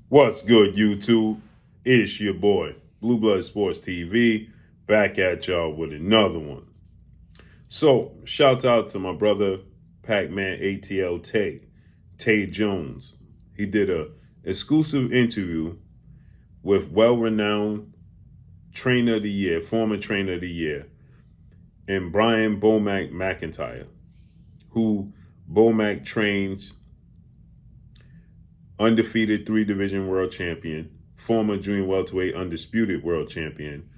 What's good, YouTube? It's your boy, Blue Blood Sports TV, back at y'all with another one. So, shouts out to my brother, Pac-Man ATL Tay Jones. He did a exclusive interview with well-renowned trainer of the year, former trainer of the year, and Brian Bomac McIntyre, who Bomac trains undefeated 3-division world champion, former junior welterweight undisputed world champion,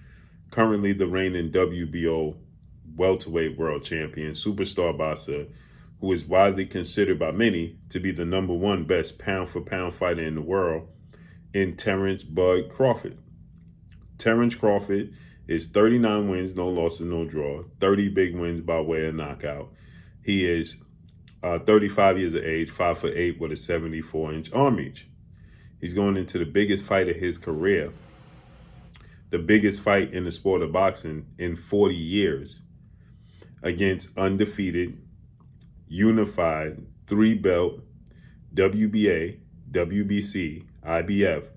currently the reigning WBO welterweight world champion, superstar boxer, who is widely considered by many to be the number one best pound-for-pound fighter in the world, in Terence Bud Crawford. Terence Crawford is 39 wins, no losses, no draw, 30 big wins by way of knockout. He is 35 years of age, 5'8" with a 74-inch arm reach. He's going into the biggest fight of his career, the biggest fight in the sport of boxing in 40 years, against undefeated, unified, 3-belt WBA, WBC, IBF,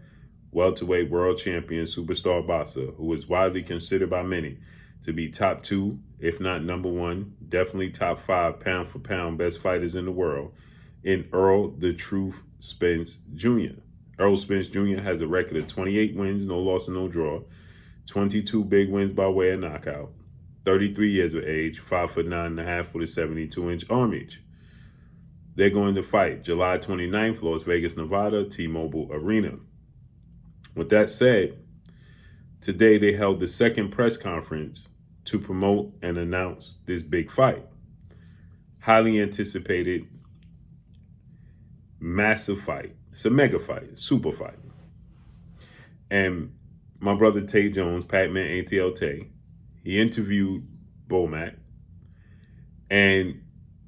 welterweight world champion, superstar boxer, who is widely considered by many to be top 2, if not number 1, definitely top 5 pound-for-pound best fighters in the world, in Earl the Truth Spence Jr. Earl Spence Jr. has a record of 28 wins, no loss and no draw, 22 big wins by way of knockout, 33 years of age, 5'9.5" with a 72-inch arm reach. They're going to fight July 29th, Las Vegas, Nevada, T-Mobile Arena. With that said, today they held the second press conference to promote and announce this big fight. Highly anticipated, massive fight. It's a mega fight, super fight. And my brother Tay Jones, Pac-Man ATL Tay, he interviewed Bomac, and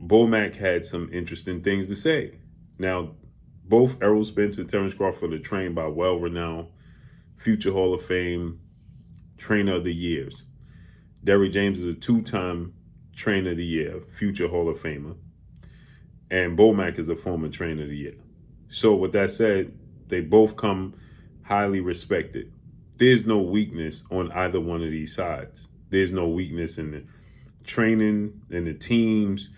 Bomac had some interesting things to say. Now, both Errol Spence and Terence Crawford are trained by well-renowned future Hall of Fame trainer of the years. Derrick James is a 2-time trainer of the year, future Hall of Famer. And Bomac is a former trainer of the year. So with that said, they both come highly respected. There's no weakness on either one of these sides. There's no weakness in the training, in the teams,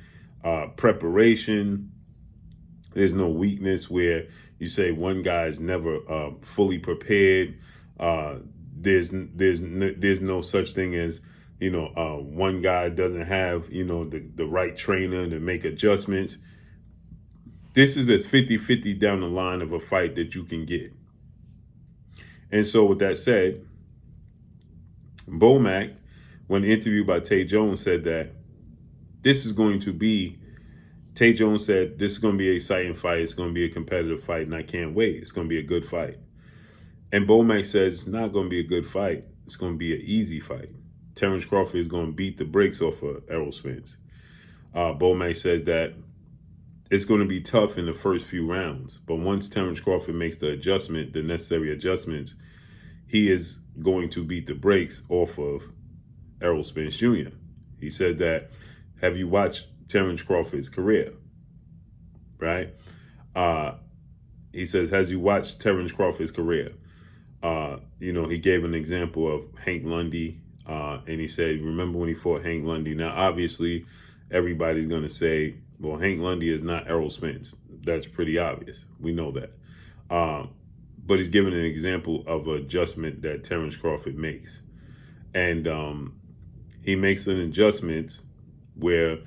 preparation. There's no weakness where you say one guy is never fully prepared. There's no such thing as, one guy doesn't have, the right trainer to make adjustments. This is as 50-50 down the line of a fight that you can get. And so with that said, Bomac, when interviewed by Tay Jones, said that this is going to be, Tay Jones said, this is going to be an exciting fight. It's going to be a competitive fight, and I can't wait. It's going to be a good fight. And Bomac says it's not going to be a good fight. It's going to be an easy fight. Terence Crawford is going to beat the brakes off of Errol Spence. Bomac says that it's going to be tough in the first few rounds, but once Terence Crawford makes the necessary adjustments, he is going to beat the brakes off of Errol Spence Jr. He said that, have you watched Terence Crawford's career? Right? He says, has you watched Terence Crawford's career? He gave an example of Hank Lundy, and he said, remember when he fought Hank Lundy? Now, obviously, everybody's going to say, well, Hank Lundy is not Errol Spence. That's pretty obvious. We know that. But he's given an example of an adjustment that Terence Crawford makes. And he makes an adjustment where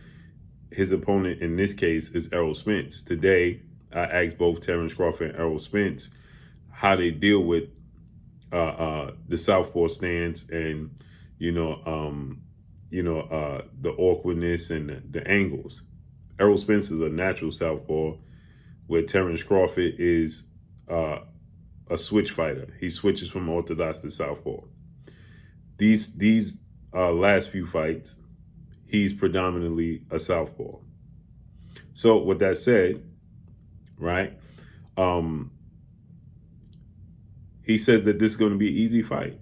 his opponent in this case is Errol Spence. Today, I asked both Terence Crawford and Errol Spence how they deal with the southpaw stance and, the awkwardness and the angles. Errol Spence is a natural southpaw, where Terence Crawford is a switch fighter. He switches from orthodox to southpaw. These last few fights, he's predominantly a southpaw. So with that said, right, he says that this is going to be an easy fight.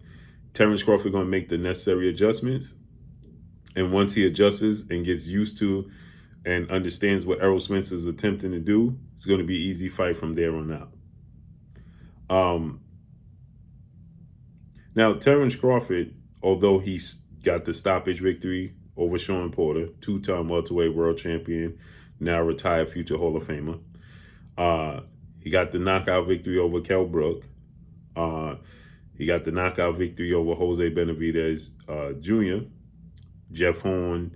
Terence Crawford going to make the necessary adjustments. And once he adjusts and gets used to and understands what Errol Spence is attempting to do, it's going to be an easy fight from there on out. Now, Terence Crawford, although he's got the stoppage victory over Sean Porter, two-time welterweight world champion, now retired future Hall of Famer. He got the knockout victory over Kell Brook. He got the knockout victory over Jose Benavidez Jr., Jeff Horn,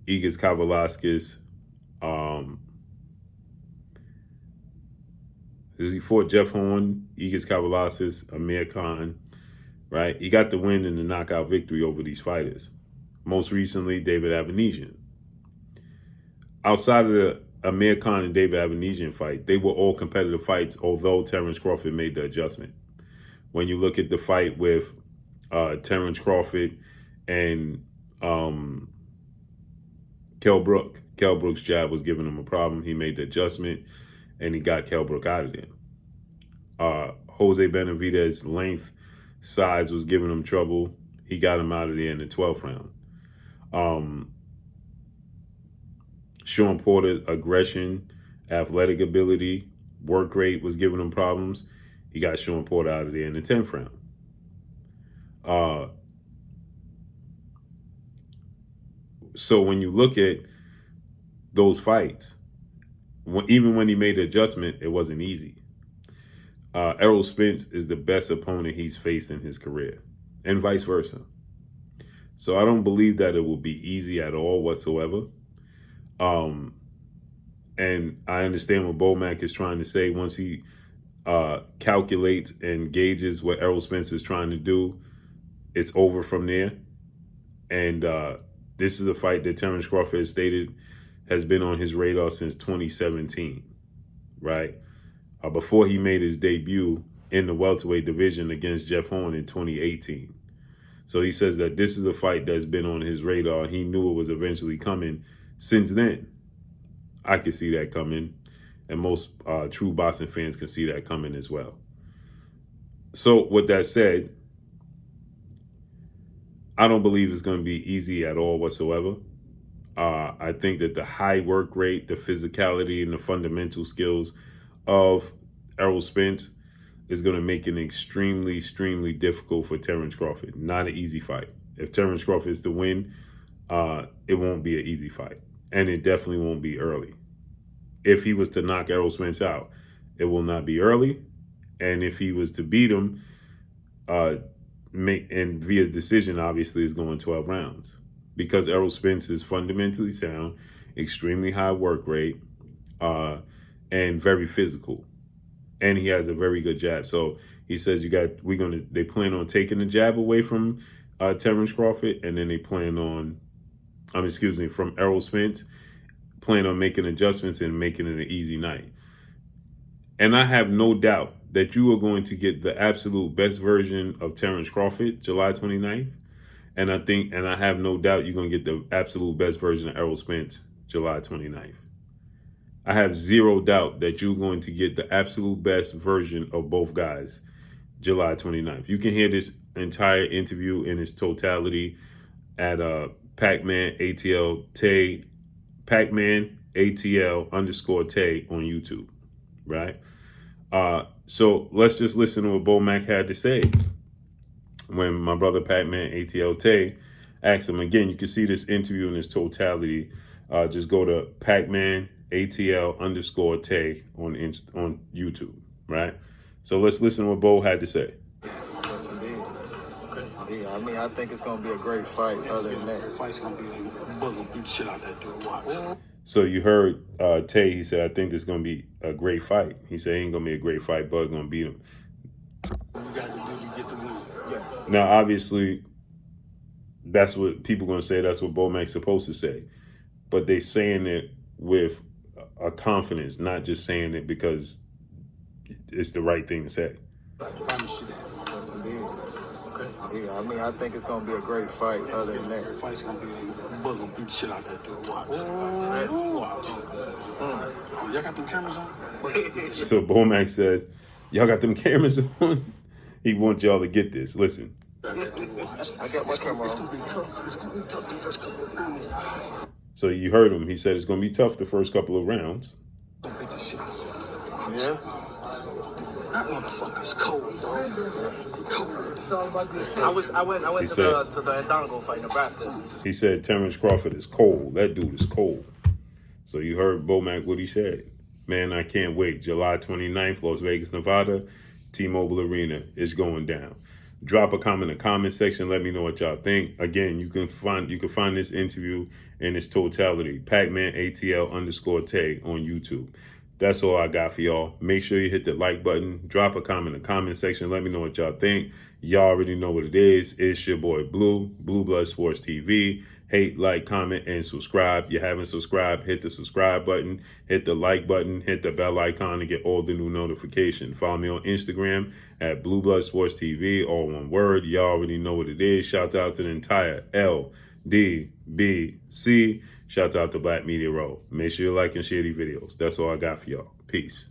Igor Kavalauskas. He fought Jeff Horn, Igor Kavalauskas, Amir Khan, right? He got the win and the knockout victory over these fighters. Most recently, David Avanesian. Outside of the Amir Khan and David Avanesian fight, they were all competitive fights, although Terence Crawford made the adjustment. When you look at the fight with Terence Crawford and Kell Brook, Kell Brook's jab was giving him a problem. He made the adjustment, and he got Kell Brook out of there. Jose Benavidez' length, size was giving him trouble. He got him out of there in the 12th round. Sean Porter's aggression, athletic ability, work rate was giving him problems. He got Sean Porter out of there in the 10th round. So when you look at those fights, even when he made the adjustment, it wasn't easy. Errol Spence is the best opponent he's faced in his career, and vice versa. So I don't believe that it will be easy at all whatsoever. And I understand what Bomac is trying to say. Once he calculates and gauges what Errol Spence is trying to do, it's over from there. And this is a fight that Terence Crawford has stated has been on his radar since 2017, right? Before he made his debut in the welterweight division against Jeff Horn in 2018. So he says that this is a fight that's been on his radar. He knew it was eventually coming. Since then, I could see that coming. And most true boxing fans can see that coming as well. So with that said, I don't believe it's going to be easy at all whatsoever. I think that the high work rate, the physicality, and the fundamental skills of Errol Spence is going to make it extremely, extremely difficult for Terence Crawford. Not an easy fight. If Terence Crawford is to win, it won't be an easy fight. And it definitely won't be early. If he was to knock Errol Spence out, it will not be early. And if he was to beat him, and via decision, obviously, is going 12 rounds. Because Errol Spence is fundamentally sound, extremely high work rate, and very physical. And he has a very good jab. So he says they plan on taking the jab away from Terence Crawford, and then they plan on, from Errol Spence, plan on making adjustments and making it an easy night. And I have no doubt that you are going to get the absolute best version of Terence Crawford July 29th. And I have no doubt you're going to get the absolute best version of Errol Spence July 29th. I have zero doubt that you're going to get the absolute best version of both guys July 29th. You can hear this entire interview in its totality at Pac-Man ATL Tay, Pac-Man ATL _ on YouTube, right? So let's just listen to what Bomac had to say when my brother Pac-Man ATL Tay asked him. Again, you can see this interview in its totality. Just go to Pac-Man ATL _ Tay on YouTube, right? So let's listen to what Bo had to say. Yes, indeed. I mean, I think it's going to be a great fight. Other than that, the fight's going to be Bud going to beat the shit out that dude. Watch. So you heard Tay, he said, I think this is going to be a great fight. He said, it ain't going to be a great fight. Bud going to beat him. What we got to do to get the win. Yeah. Now, obviously, that's what people going to say. That's what Bomac's supposed to say. But they saying it with a confidence, not just saying it because it's the right thing to say. I promise you that. yes, indeed. I mean, I think it's going to be a great fight. Other than that, The fight's going to be Bud going to beat the shit out that dude. Watch. Watch. Oh, y'all got them cameras on? So Bomac says, y'all got them cameras on? He wants y'all to get this. Listen. I got my camera It's on. going to be tough. It's going to be tough the first couple of rounds. So you heard him. He said it's going to be tough the first couple of rounds. Don't beat the shit. Yeah. Motherfucker's cold, dog. Cold. I went He to said- the Ndongo fight, Nebraska. He said Terence Crawford is cold. That dude is cold. So you heard Bomac what he said. Man, I can't wait. July 29th, Las Vegas, Nevada, T-Mobile Arena is going down. Drop a comment in the comment section. Let me know what y'all think. Again, you can find this interview in its totality. Pacman ATL_tag on YouTube. That's all I got for y'all. Make sure you hit the like button. Drop a comment in the comment section. Let me know what y'all think. Y'all already know what it is. It's your boy Blue Blood Sports TV. Hate, like, comment, and subscribe. If you haven't subscribed, hit the subscribe button, hit the like button, hit the bell icon to get all the new notifications. Follow me on Instagram at Blue Blood Sports TV, all one word. Y'all already know what it is. Shouts out to the entire LDBC. Shouts out to Black Media Row. Make sure you like and share these videos. That's all I got for y'all. Peace.